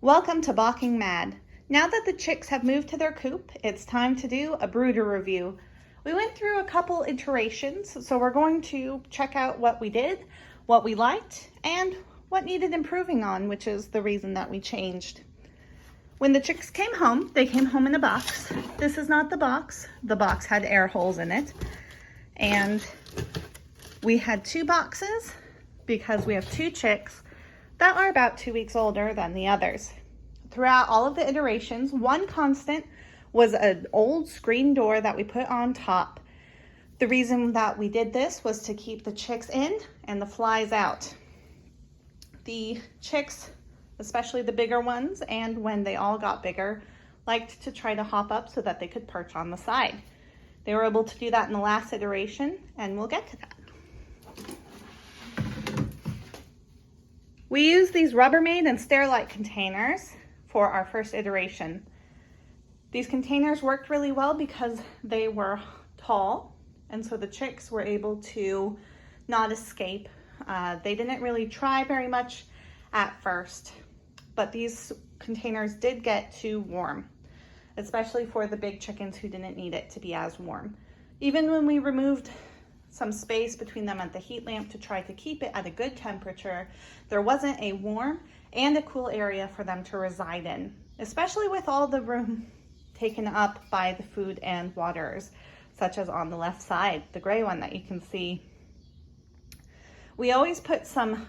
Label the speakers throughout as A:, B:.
A: Welcome to Balking Mad. Now that the chicks have moved to their coop, it's time to do a brooder review. We went through a couple iterations, so we're going to check out what we did, what we liked, and what needed improving on, which is the reason that we changed. When the chicks came home, they came home in a box. This is not the box. The box had air holes in it. And we had two boxes because we have two chicks that are about 2 weeks older than the others. Throughout all of the iterations, one constant was an old screen door that we put on top. The reason that we did this was to keep the chicks in and the flies out. The chicks, especially the bigger ones, and when they all got bigger, liked to try to hop up so that they could perch on the side. They were able to do that in the last iteration, and we'll get to that. We used these Rubbermaid and Sterilite containers for our first iteration. These containers worked really well because they were tall, and so the chicks were able to not escape. They didn't really try very much at first, but these containers did get too warm, especially for the big chickens who didn't need it to be as warm. Even when we removed some space between them at the heat lamp to try to keep it at a good temperature, there wasn't a warm and a cool area for them to reside in, especially with all the room taken up by the food and waters, such as on the left side, the gray one that you can see. We always put some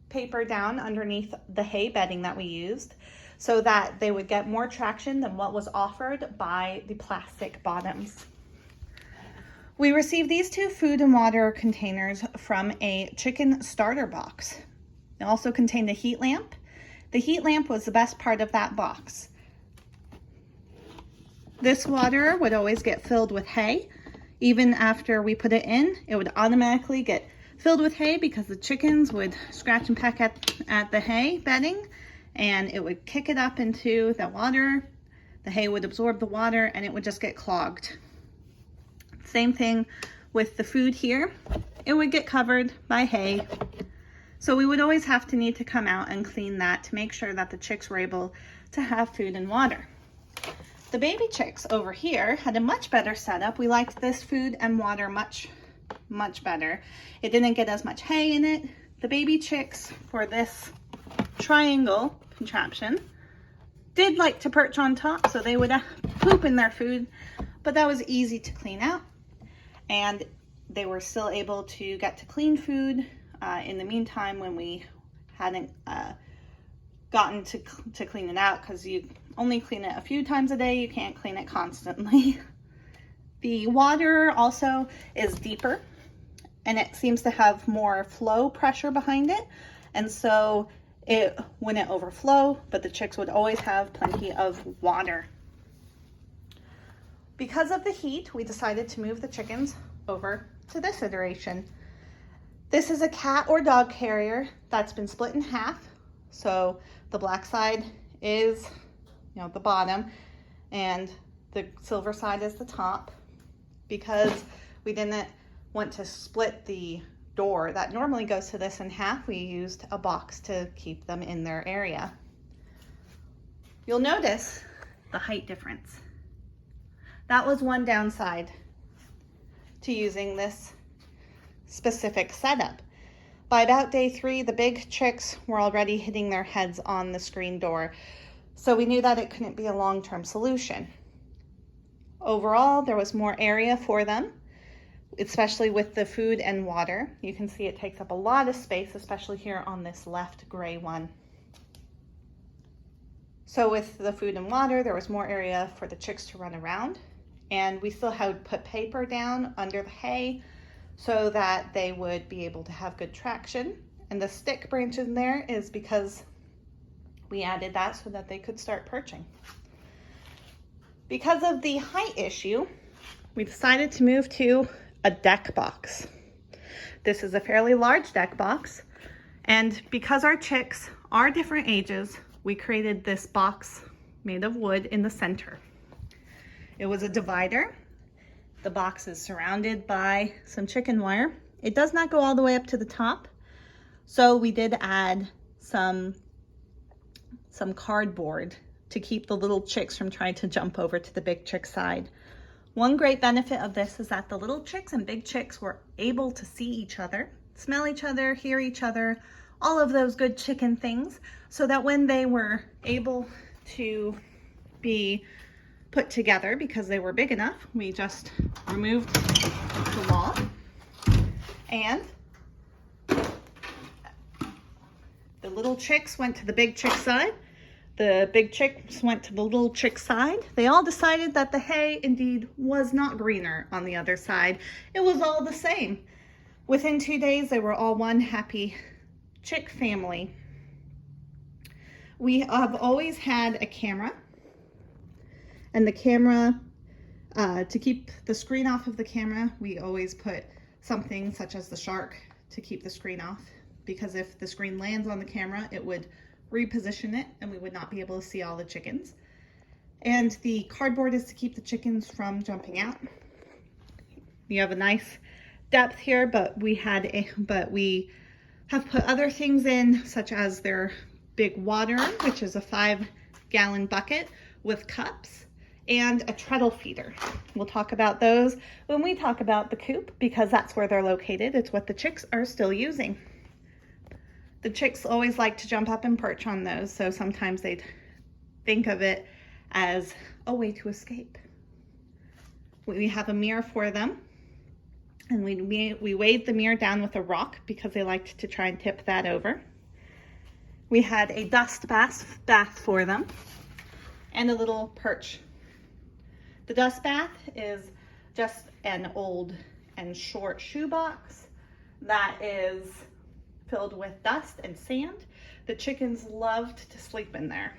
A: paper down underneath the hay bedding that we used so that they would get more traction than what was offered by the plastic bottoms. We received these two food and water containers from a chicken starter box. It also contained a heat lamp. The heat lamp was the best part of that box. This water would always get filled with hay. Even after we put it in, it would automatically get filled with hay because the chickens would scratch and peck at the hay bedding, and it would kick it up into the water. The hay would absorb the water and it would just get clogged. Same thing with the food here. It would get covered by hay. So we would always have to need to come out and clean that to make sure that the chicks were able to have food and water. The baby chicks over here had a much better setup. We liked this food and water much better. It didn't get as much hay in it. The baby chicks for this triangle contraption did like to perch on top, so they would poop in their food, but that was easy to clean out. And they were still able to get to clean food in the meantime when we hadn't gotten to clean it out, because you only clean it a few times a day. You can't clean it constantly. The water also is deeper and it seems to have more flow pressure behind it. And so it wouldn't overflow, but the chicks would always have plenty of water. Because of the heat, we decided to move the chickens over to this iteration. This is a cat or dog carrier that's been split in half. So the black side is, the bottom, and the silver side is the top. Because we didn't want to split the door that normally goes to this in half, we used a box to keep them in their area. You'll notice the height difference. That was one downside to using this specific setup. By about day 3, the big chicks were already hitting their heads on the screen door, so we knew that it couldn't be a long-term solution. Overall, there was more area for them, especially with the food and water. You can see it takes up a lot of space, especially here on this left gray one. So with the food and water, there was more area for the chicks to run around. And we still had put paper down under the hay so that they would be able to have good traction. And the stick branch in there is because we added that so that they could start perching. Because of the height issue, we decided to move to a deck box. This is a fairly large deck box. And because our chicks are different ages, we created this box made of wood in the center. It was a divider. The box is surrounded by some chicken wire. It does not go all the way up to the top, so we did add some some cardboard to keep the little chicks from trying to jump over to the big chick side. One great benefit of this is that the little chicks and big chicks were able to see each other, smell each other, hear each other, all of those good chicken things, so that when they were able to be put together, because they were big enough, we just removed the wall and the little chicks went to the big chick side. The big chicks went to the little chick side. They all decided that the hay indeed was not greener on the other side. It was all the same. Within 2 days, they were all one happy chick family. We have always had a camera, and the camera, to keep the screen off of the camera, we always put something such as the shark to keep the screen off, because if the screen lands on the camera, it would reposition it and we would not be able to see all the chickens. And the cardboard is to keep the chickens from jumping out. You have a nice depth here, but we have put other things in, such as their big water, which is a 5-gallon bucket with cups, and a treadle feeder. We'll talk about those when we talk about the coop, because that's where they're located. It's what the chicks are still using. The chicks always like to jump up and perch on those, so sometimes they'd think of it as a way to escape. We have a mirror for them, and we weighed the mirror down with a rock because they liked to try and tip that over. We had a dust bath for them and a little perch. The dust bath is just an old and short shoebox that is filled with dust and sand. The chickens loved to sleep in there.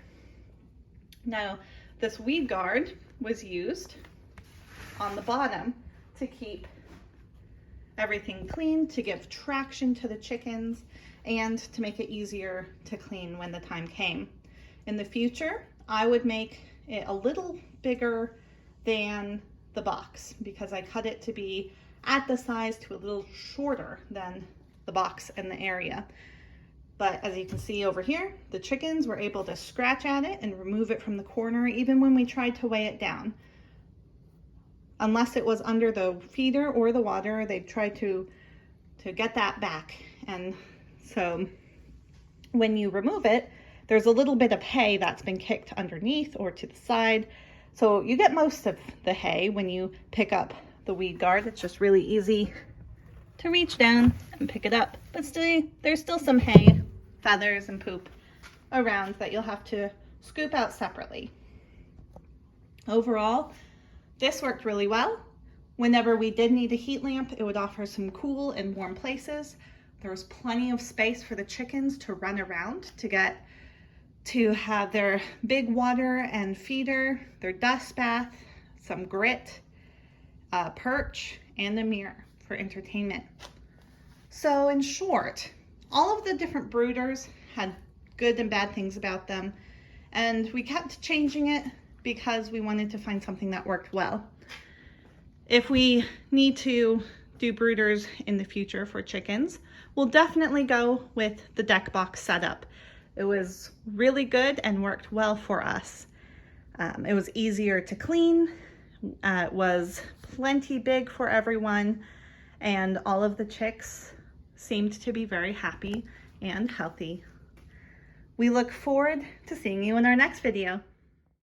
A: Now, this weed guard was used on the bottom to keep everything clean, to give traction to the chickens, and to make it easier to clean when the time came. In the future, I would make it a little bigger than the box, because I cut it to be at the size to a little shorter than the box and the area. But as you can see over here, the chickens were able to scratch at it and remove it from the corner, even when we tried to weigh it down. Unless it was under the feeder or the water, they'd try to get that back. And so when you remove it, there's a little bit of hay that's been kicked underneath or to the side. So you get most of the hay when you pick up the weed guard. It's just really easy to reach down and pick it up, but still, there's still some hay, feathers, and poop around that you'll have to scoop out separately. Overall, this worked really well. Whenever we did need a heat lamp, it would offer some cool and warm places. There was plenty of space for the chickens to run around to have their big water and feeder, their dust bath, some grit, perch, and a mirror for entertainment. So in short, all of the different brooders had good and bad things about them, and we kept changing it because we wanted to find something that worked well. If we need to do brooders in the future for chickens, we'll definitely go with the deck box setup. It was really good and worked well for us. It was easier to clean, it was plenty big for everyone, and all of the chicks seemed to be very happy and healthy. We look forward to seeing you in our next video.